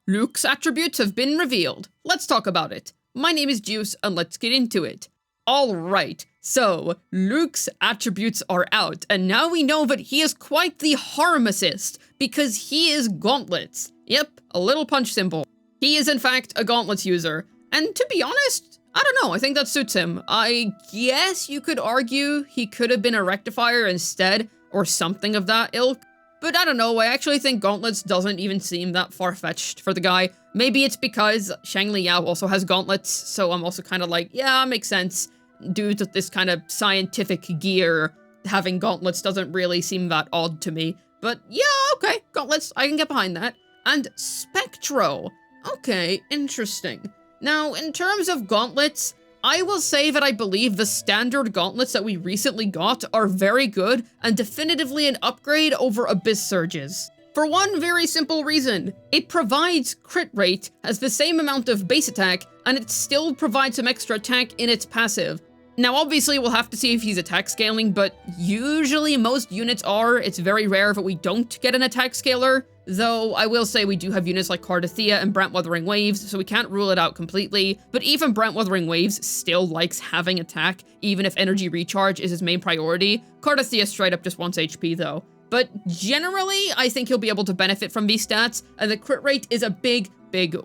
Luke's attributes have been revealed. Let's talk about it. My name is Juice, and let's get into it. Alright, so Luke's attributes are out, and now we know that he is quite the harm assist, because he is gauntlets. Yep, a little punch symbol. He is in fact a gauntlets user, and to be honest, I don't know, I think that suits him. I guess you could argue he could have been a rectifier instead, or something of that ilk. But I don't know, I actually think gauntlets doesn't even seem that far-fetched for the guy. Maybe it's because Shang Liao also has gauntlets, so I'm also kind of like, yeah, makes sense. Due to this kind of scientific gear, having gauntlets doesn't really seem that odd to me. But yeah, okay, gauntlets, I can get behind that. And Spectro. Okay, interesting. Now, in terms of gauntlets, I will say that I believe the standard gauntlets that we recently got are very good and definitively an upgrade over Abyss Surges. For one very simple reason, it provides crit rate, has the same amount of base attack, and it still provides some extra attack in its passive. Now obviously we'll have to see if he's attack scaling, but usually most units are. It's very rare that we don't get an attack scaler, though I will say we do have units like Cardathea and Brent Wuthering Waves, so we can't rule it out completely, but even Brent Wuthering Waves still likes having attack, even if energy recharge is his main priority. Cardathea straight up just wants HP though. But generally, I think he'll be able to benefit from these stats, and the crit rate is a big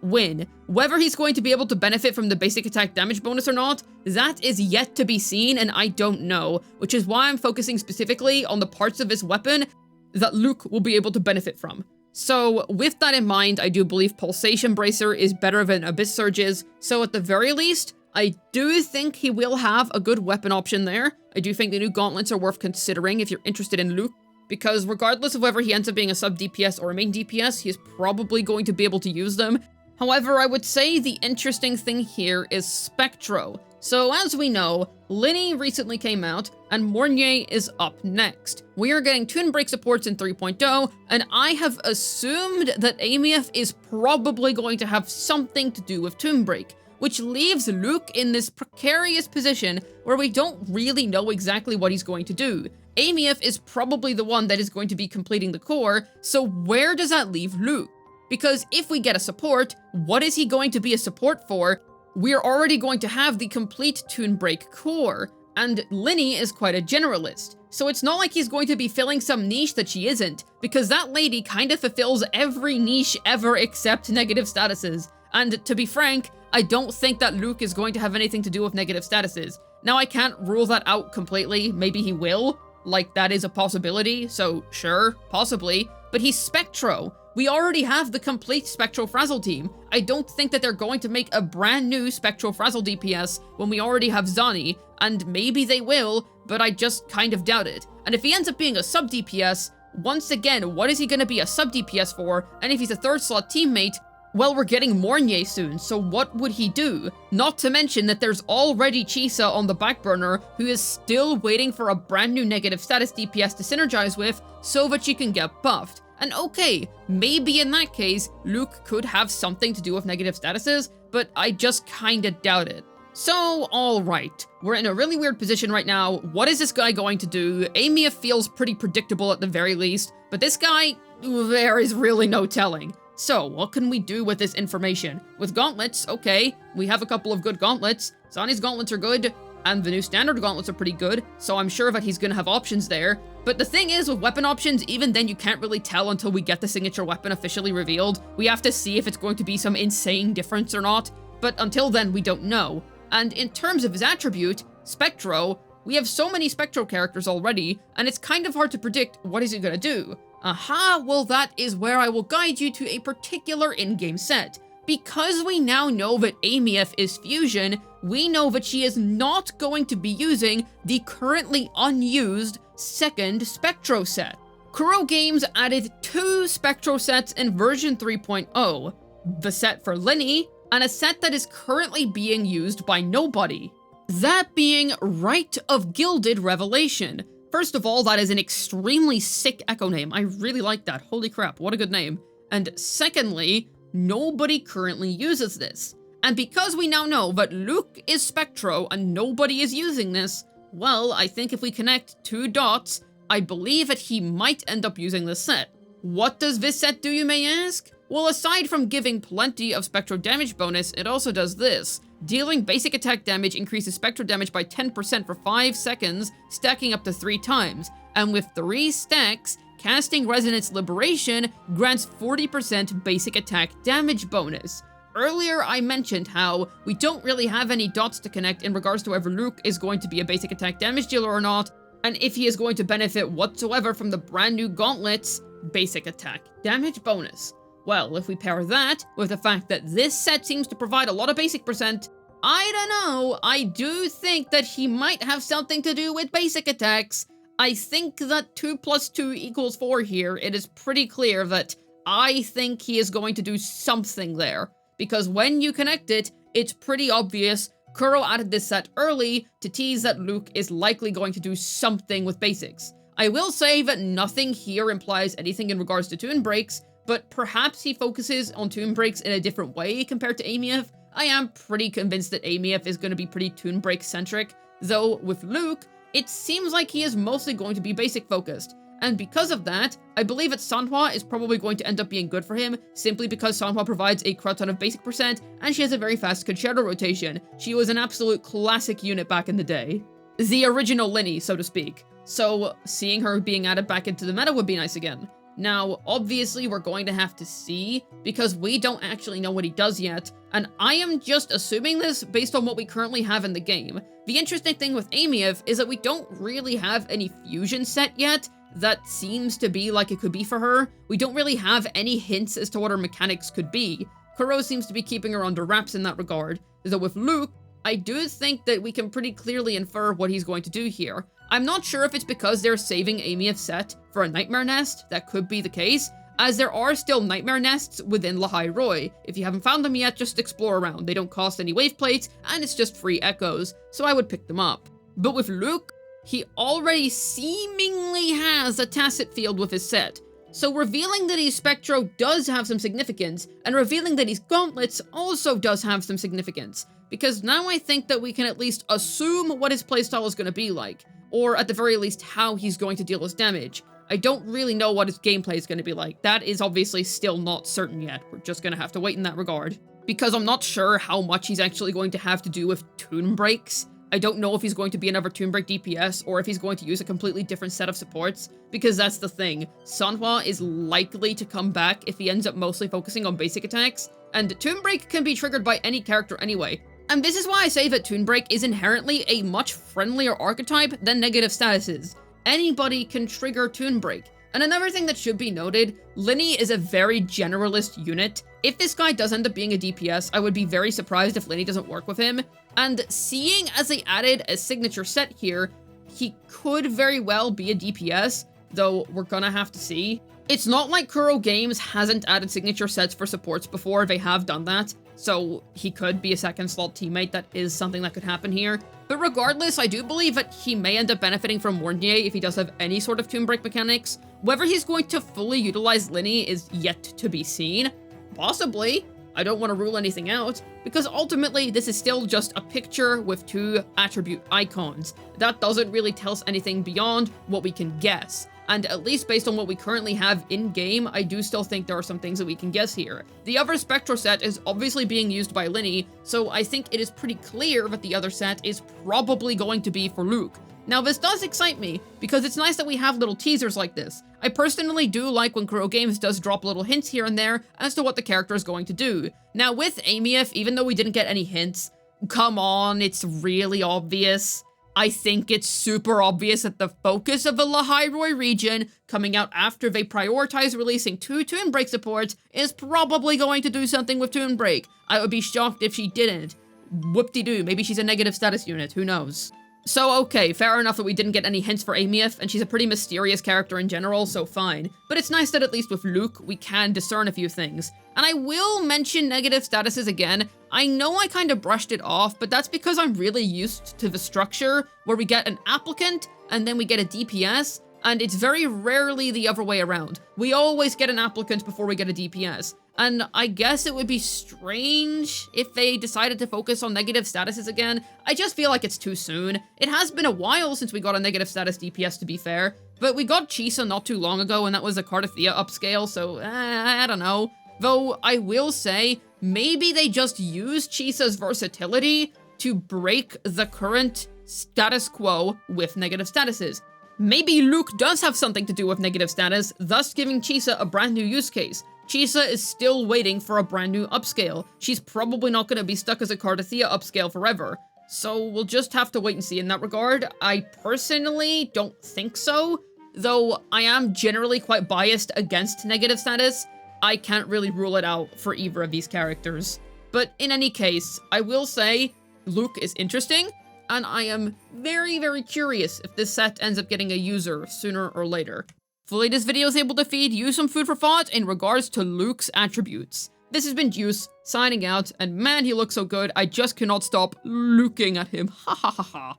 win. Whether he's going to be able to benefit from the basic attack damage bonus or not, that is yet to be seen, and I don't know, which is why I'm focusing specifically on the parts of his weapon that Luke will be able to benefit from. So with that in mind, I do believe Pulsation Bracer is better than Abyss Surges, so at the very least, I do think he will have a good weapon option there. I do think the new gauntlets are worth considering if you're interested in Luke, because regardless of whether he ends up being a sub DPS or a main DPS, he is probably going to be able to use them. However, I would say the interesting thing here is Spectro. So as we know, Linny recently came out, and Mornier is up next. We are getting Toon Break supports in 3.0, and I have assumed that Amief is probably going to have something to do with Toon Break, which leaves Luke in this precarious position where we don't really know exactly what he's going to do. Amief is probably the one that is going to be completing the core, so where does that leave Luke? Because if we get a support, what is he going to be a support for? We're already going to have the complete Toon Break core, and Linny is quite a generalist, so it's not like he's going to be filling some niche that she isn't, because that lady kind of fulfills every niche ever except negative statuses. And to be frank, I don't think that Luke is going to have anything to do with negative statuses. Now, I can't rule that out completely, maybe he will. Like, that is a possibility, so sure, possibly, but he's Spectro. We already have the complete Spectro Frazzle team. I don't think that they're going to make a brand new Spectro Frazzle DPS when we already have Zani, and maybe they will, but I just kind of doubt it. And if he ends up being a sub DPS, once again, what is he going to be a sub DPS for? And if he's a third slot teammate, well, we're getting Mornier soon, so what would he do? Not to mention that there's already Chisa on the back burner, who is still waiting for a brand new negative status DPS to synergize with, so that she can get buffed. And okay, maybe in that case, Luke could have something to do with negative statuses, but I just kinda doubt it. So, alright, we're in a really weird position right now. What is this guy going to do? Amief feels pretty predictable at the very least, but this guy, there is really no telling. So, what can we do with this information? With gauntlets, okay, we have a couple of good gauntlets. Zani's gauntlets are good, and the new standard gauntlets are pretty good, so I'm sure that he's gonna have options there. But the thing is, with weapon options, even then you can't really tell until we get the signature weapon officially revealed. We have to see if it's going to be some insane difference or not, but until then, we don't know. And in terms of his attribute, Spectro, we have so many Spectro characters already, and it's kind of hard to predict what is he gonna do. Aha, well that is where I will guide you to a particular in-game set. Because we now know that Amief is Fusion, we know that she is not going to be using the currently unused second Spectro set. Kuro Games added 2 Spectro sets in version 3.0, the set for Linny, and a set that is currently being used by nobody. That being Rite of Gilded Revelation. First of all, that is an extremely sick echo name. I really like that. Holy crap, what a good name. And secondly, nobody currently uses this. And because we now know that Luke is Spectro and nobody is using this, well, I think if we connect 2 dots, I believe that he might end up using this set. What does this set do, you may ask? Well, aside from giving plenty of Spectro damage bonus, it also does this. Dealing basic attack damage increases Spectro damage by 10% for 5 seconds, stacking up to 3 times. And with 3 stacks, casting Resonance Liberation grants 40% basic attack damage bonus. Earlier, I mentioned how we don't really have any dots to connect in regards to whether Luuk is going to be a basic attack damage dealer or not, and if he is going to benefit whatsoever from the brand new gauntlets, basic attack damage bonus. Well, if we pair that with the fact that this set seems to provide a lot of basic percent, I don't know, I do think that he might have something to do with basic attacks. I think that 2 + 2 = 4 here. It is pretty clear that I think he is going to do something there. Because when you connect it, it's pretty obvious. Kuro added this set early to tease that Luuk is likely going to do something with basics. I will say that nothing here implies anything in regards to Toon Breaks, but perhaps he focuses on Toon Breaks in a different way compared to Amief. I am pretty convinced that Amief is going to be pretty Toon Break centric, though with Luuk, it seems like he is mostly going to be basic focused. And because of that, I believe that Sanhua is probably going to end up being good for him, simply because Sanhua provides a crud ton of basic percent, and she has a very fast Concerto rotation. She was an absolute classic unit back in the day. The original Linny, so to speak. So, seeing her being added back into the meta would be nice again. Now, obviously, we're going to have to see, because we don't actually know what he does yet, and I am just assuming this based on what we currently have in the game. The interesting thing with Amief is that we don't really have any fusion set yet, that seems to be like it could be for her. We don't really have any hints as to what her mechanics could be. Kuro seems to be keeping her under wraps in that regard, though with Luuk, I do think that we can pretty clearly infer what he's going to do here. I'm not sure if it's because they're saving Amief's set for a Nightmare Nest, that could be the case, as there are still Nightmare Nests within Lahai Roi. If you haven't found them yet, just explore around. They don't cost any wave plates, and it's just free echoes, so I would pick them up. But with Luuk, he already seemingly has a tacit field with his set. So revealing that he's Spectro does have some significance, and revealing that he's Gauntlets also does have some significance. Because now I think that we can at least assume what his playstyle is going to be like, or at the very least how he's going to deal his damage. I don't really know what his gameplay is going to be like. That is obviously still not certain yet. We're just going to have to wait in that regard. Because I'm not sure how much he's actually going to have to do with Toon Breaks. I don't know if he's going to be another Toon Break DPS, or if he's going to use a completely different set of supports, because that's the thing. Sanhua is likely to come back if he ends up mostly focusing on basic attacks, and Toon Break can be triggered by any character anyway. And this is why I say that Toon Break is inherently a much friendlier archetype than negative statuses. Anybody can trigger Toon Break. And another thing that should be noted, Linny is a very generalist unit. If this guy does end up being a DPS, I would be very surprised if Linny doesn't work with him. And seeing as they added a signature set here, he could very well be a DPS, though we're gonna have to see. It's not like Kuro Games hasn't added signature sets for supports before, they have done that. So he could be a second slot teammate, that is something that could happen here. But regardless, I do believe that he may end up benefiting from Warnier if he does have any sort of Toon Break mechanics. Whether he's going to fully utilize Linny is yet to be seen. Possibly. I don't want to rule anything out, because ultimately this is still just a picture with 2 attribute icons. That doesn't really tell us anything beyond what we can guess. And at least based on what we currently have in-game, I do still think there are some things that we can guess here. The other Spectro set is obviously being used by Linny, so I think it is pretty clear that the other set is probably going to be for Luuk. Now this does excite me, because it's nice that we have little teasers like this. I personally do like when Kuro Games does drop little hints here and there as to what the character is going to do. Now with Amief, even though we didn't get any hints, come on, it's really obvious. I think it's super obvious that the focus of the Lahai Roi region, coming out after they prioritize releasing 2 Toon Break supports, is probably going to do something with Toon Break. I would be shocked if she didn't. Whoop-de-doo, maybe she's a negative status unit, who knows? So okay, fair enough that we didn't get any hints for Amief, and she's a pretty mysterious character in general, so fine. But it's nice that at least with Luuk, we can discern a few things. And I will mention negative statuses again. I know I kind of brushed it off, but that's because I'm really used to the structure where we get an applicant, and then we get a DPS, and it's very rarely the other way around. We always get an applicant before we get a DPS. And I guess it would be strange if they decided to focus on negative statuses again. I just feel like it's too soon. It has been a while since we got a negative status DPS, to be fair. But we got Chisa not too long ago, and that was a Cardathea upscale, so I don't know. Though I will say, maybe they just use Chisa's versatility to break the current status quo with negative statuses. Maybe Luuk does have something to do with negative status, thus giving Chisa a brand new use case. Chisa is still waiting for a brand new upscale. She's probably not going to be stuck as a Cardathea upscale forever. So we'll just have to wait and see in that regard. I personally don't think so, though I am generally quite biased against negative status. I can't really rule it out for either of these characters. But in any case, I will say Luuk is interesting, and I am very, very curious if this set ends up getting a user sooner or later. Hopefully this video is able to feed you some food for thought in regards to Luuk's attributes. This has been Juice, signing out, and man, he looks so good, I just cannot stop looking at him. Ha ha ha ha.